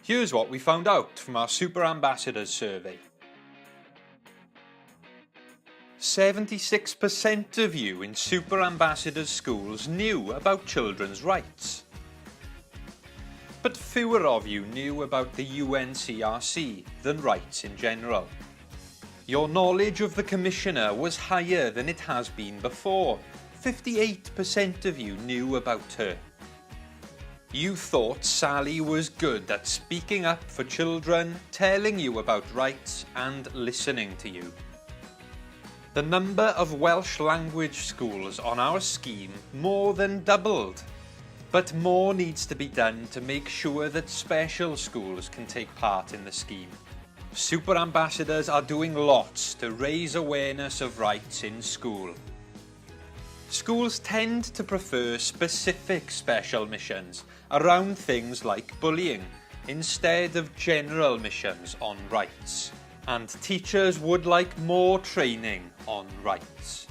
Here's what we found out from our Super Ambassadors survey. 76% of you in Super Ambassadors schools knew about children's rights. But fewer of you knew about the UNCRC than rights in general. Your knowledge of the Commissioner was higher than it has been before. 58% of you knew about her. You thought Sally was good at speaking up for children, telling you about rights and listening to you. The number of Welsh language schools on our scheme more than doubled. But more needs to be done to make sure that special schools can take part in the scheme. Super Ambassadors are doing lots to raise awareness of rights in school. Schools tend to prefer specific special missions around things like bullying instead of general missions on rights. And teachers would like more training on rights.